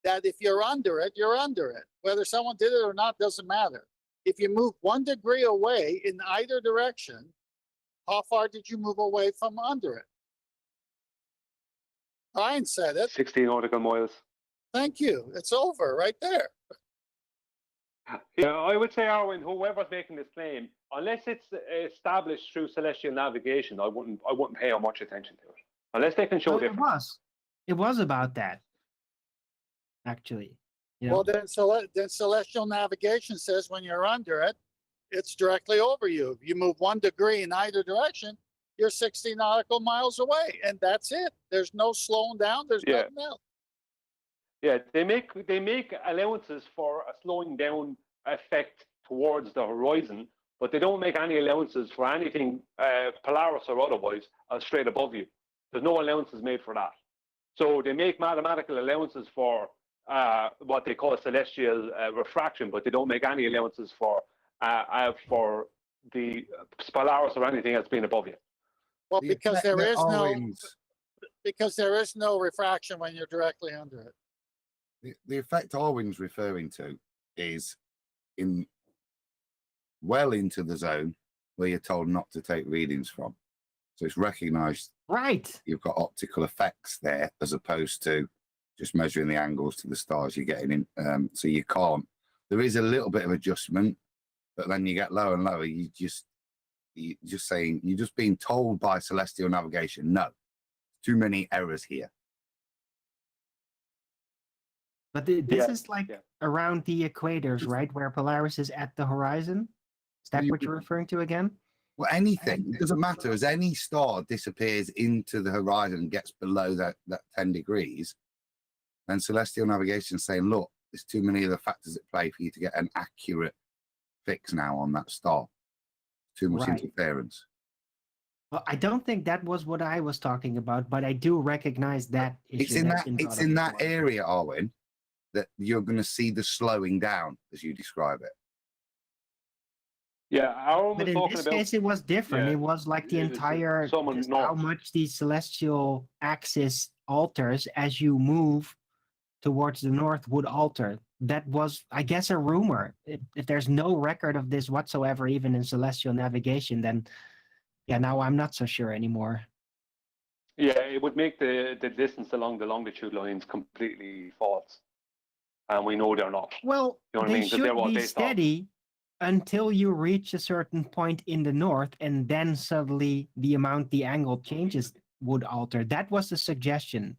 that if you're under it, you're under it. Whether someone did it or not doesn't matter. If you move 1 degree away in either direction, how far did you move away from under it? Ryan said it. 16 nautical miles. Thank you. It's over right there. Yeah, I would say, Arwen, whoever's making this claim, unless it's established through celestial navigation, I wouldn't pay much attention to it. Unless they can show No, different. it was about that, actually. You know? Well, then celestial navigation says when you're under it, it's directly over you. If you move 1 degree in either direction, you're 60 nautical miles away, and that's it. There's no slowing down. There's nothing else. Yeah, they make allowances for a slowing down effect towards the horizon, but they don't make any allowances for anything Polaris or otherwise straight above you. There's no allowances made for that. So they make mathematical allowances for what they call celestial refraction, but they don't make any allowances for the Polaris or anything else being above you. Well, The because effect there that is no Arwen's- because there is no refraction when you're directly under it. the effect Arwen's referring to is in well into the zone where you're told not to take readings from. So it's recognized Right. you've got optical effects there as opposed to just measuring the angles to the stars you're getting in. So you can't. There is a little bit of adjustment, but then you get lower and lower. You're just being told by celestial navigation, no, too many errors here. But this Yeah, is like yeah. around the equators, right? Where Polaris is at the horizon. Is that what you're referring to again? Well, anything, it doesn't matter. As any star disappears into the horizon and gets below that 10 degrees, then celestial navigation is saying, look, there's too many of the factors at play for you to get an accurate fix now on that star. Too much Right. interference. Well, I don't think that was what I was talking about, but I do recognize that issue. It's in that's that been it's brought in up that before. area, Arwen, that you're going to see the slowing down as you describe it. Yeah, Aaron But was in talking this about. case, it was different. Yeah, It was like the it was entire someone just how north. much the celestial axis alters as you move towards the north would alter. That was, I guess, a rumor. If there's no record of this whatsoever, even in celestial navigation, then yeah, now I'm not so sure anymore. Yeah, it would make the distance along the longitude lines completely false, and we know they're not. Well, You know what I they mean? 'Cause they're should all be based off. steady until you reach a certain point in the north, and then suddenly the amount the angle changes would alter. That was the suggestion.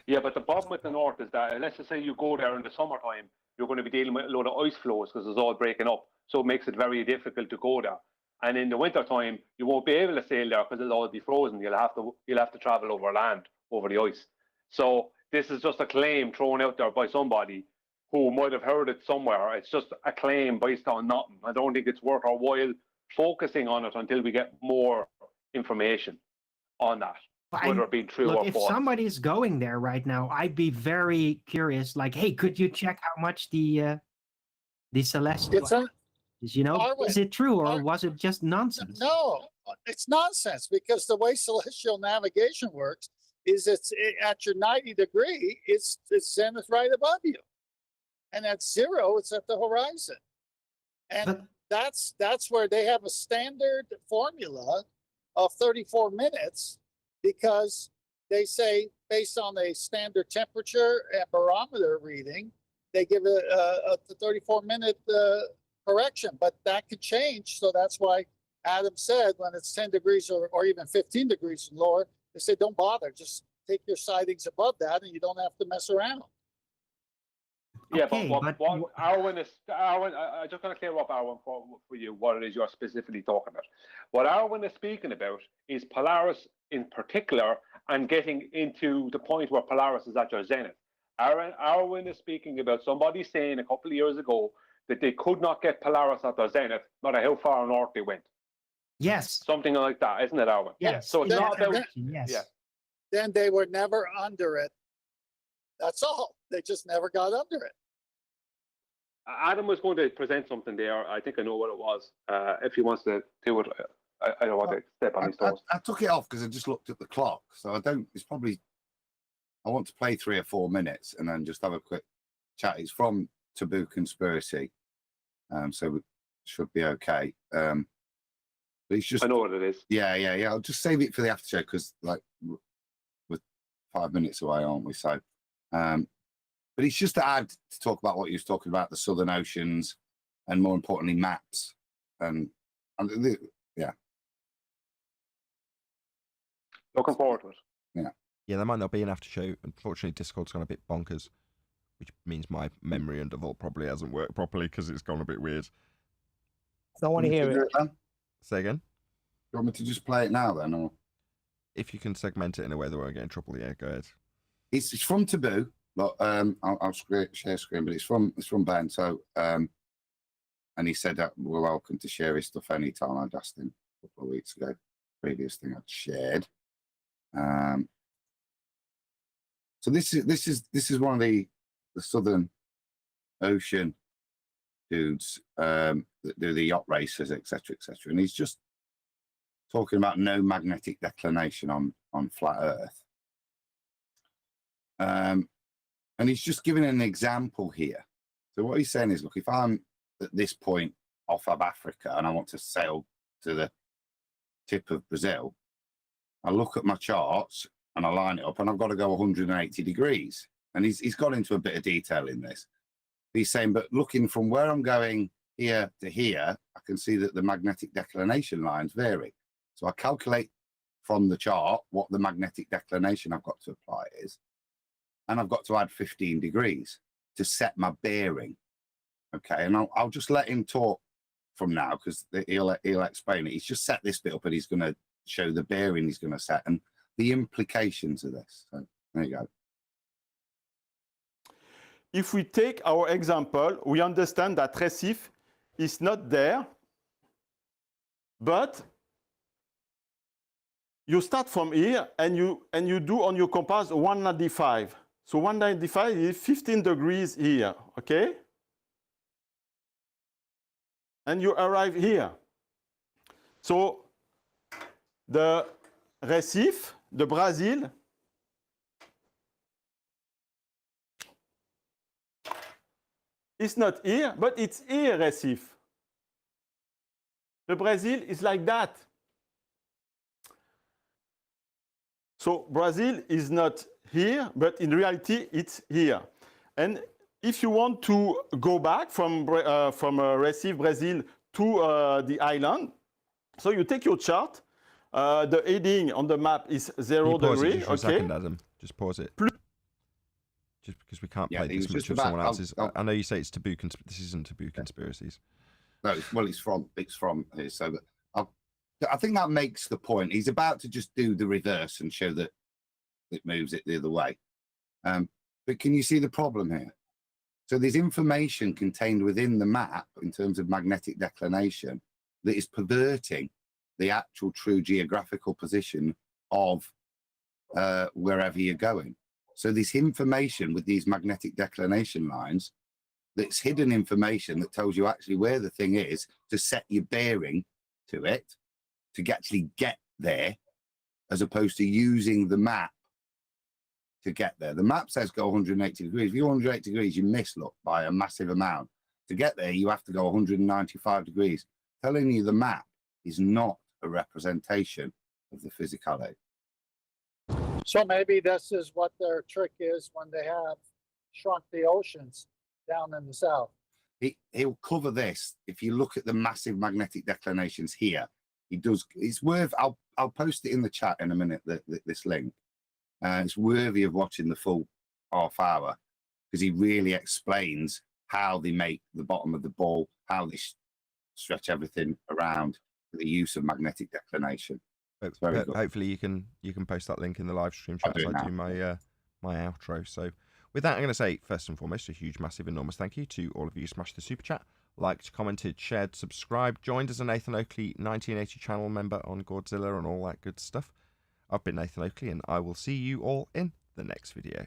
Yeah, but the problem with the north is that let's just say you go there in the summertime, you're going to be dealing with a load of ice flows because it's all breaking up. So it makes it very difficult to go there. And in the wintertime, you won't be able to sail there because it'll all be frozen. You'll have to travel over land, over the ice. So this is just a claim thrown out there by somebody who might have heard it somewhere. It's just a claim based on nothing. I don't think it's worth our while focusing on it until we get more information on that, whether it be true Look, or if false. somebody's going there right now, I'd be very curious. Like, hey, could you check how much the celestial It's a, is? You know, Arwen, is it true or Ar- was it just nonsense? no, it's nonsense because the way celestial navigation works is at your 90 degree, it's zenith right above you. And at 0, it's at the horizon. And But that's where they have a standard formula of 34 minutes because they say based on a standard temperature and barometer reading, they give a 34-minute correction, but that could change. So that's why Adam said when it's 10 degrees or even 15 degrees and lower, they say don't bother, just take your sightings above that and you don't have to mess around. Yeah, okay, but what Arwen is, I just going to clear up, Arwen, for you what it is you're specifically talking about. What Arwen is speaking about is Polaris in particular and getting into the point where Polaris is at your zenith. Arwen is speaking about somebody saying a couple of years ago that they could not get Polaris at their zenith, no matter how far north they went. yes, Something like that, isn't it, Arwen? yes. So it's in not that about, direction, yes. yeah. Then they were never under it. That's all. They just never got under it. Adam was going to present something there. I think I know what it was. If he wants to do it, I don't want to step on his toes. I took it off because I just looked at the clock. So I don't, it's probably, I want to play 3 or 4 minutes and then just have a quick chat. It's from Taboo Conspiracy. So it should be okay. But it's just, I know what it is. Yeah. I'll just save it for the after show because, like, we're 5 minutes away, aren't we? So, but it's just to add to talk about what you was talking about, the Southern Oceans, and more importantly, maps. And yeah. Looking forward to it. Yeah, there might not be an after show. Unfortunately, Discord's gone a bit bonkers, which means my memory and default probably hasn't worked properly because it's gone a bit weird. Don't want to hear it. Say again? You want me to just play it now then? Or? If you can segment it in a way that won't get in trouble, yeah, go ahead. It's from Taboo. Look, I'll share screen, but it's from Ben. So, and he said that we're welcome to share his stuff anytime. I'd asked him a couple of weeks ago. Previous thing I'd shared. So this is one of the Southern Ocean dudes that do the yacht races, etc., and he's just talking about no magnetic declination on flat Earth. And he's just giving an example here. So what he's saying is, look, if I'm at this point off of Africa and I want to sail to the tip of Brazil, I look at my charts and I line it up and I've got to go 180 degrees. And he's got into a bit of detail in this. He's saying, but looking from where I'm going here to here, I can see that the magnetic declination lines vary. So I calculate from the chart what the magnetic declination I've got to apply is. And I've got to add 15 degrees to set my bearing. Okay, and I'll just let him talk from now because he'll explain it. He's just set this bit up and he's going to show the bearing he's going to set and the implications of this. So there you go. If we take our example, we understand that Recife is not there, but you start from here and you do on your compass 195. So 195 is 15 degrees here, okay? And you arrive here. So the Recife, the Brazil, is not here, but it's here, Recife. The Brazil is like that. So Brazil is not here, but in reality, it's here. And if you want to go back from Recife, Brazil, to the island, so you take your chart. The heading on the map is 0 degree. Okay. Second, Adam. Just pause it. Just because we can't play this much of someone else's. I know you say it's taboo. This isn't taboo conspiracies. No, well, it's from here. So I think that makes the point. He's about to just do the reverse and show that it moves it the other way. But can you see the problem here? So there's information contained within the map in terms of magnetic declination that is perverting the actual true geographical position of wherever you're going. So this information with these magnetic declination lines, that's hidden information that tells you actually where the thing is to set your bearing to it, to actually get there, as opposed to using the map to get there. The map says go 180 degrees. If you're 180 degrees, you miss, look, by a massive amount. To get there, you have to go 195 degrees. Telling you the map is not a representation of the physicality. So maybe this is what their trick is when they have shrunk the oceans down in the south. He'll cover this. If you look at the massive magnetic declinations here, he does. It's worth. I'll post it in the chat in a minute. This link. It's worthy of watching the full half hour because he really explains how they make the bottom of the ball, how they stretch everything around with the use of magnetic declination. Hopefully you can post that link in the live stream chat as I do my my outro. So with that, I'm going to say first and foremost a huge, massive, enormous thank you to all of you who smashed the super chat, liked, commented, shared, subscribed, joined as a Nathan Oakley 1980 channel member on Godzilla and all that good stuff. I've been Nathan Oakley and I will see you all in the next video.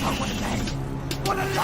I want to say. What a love.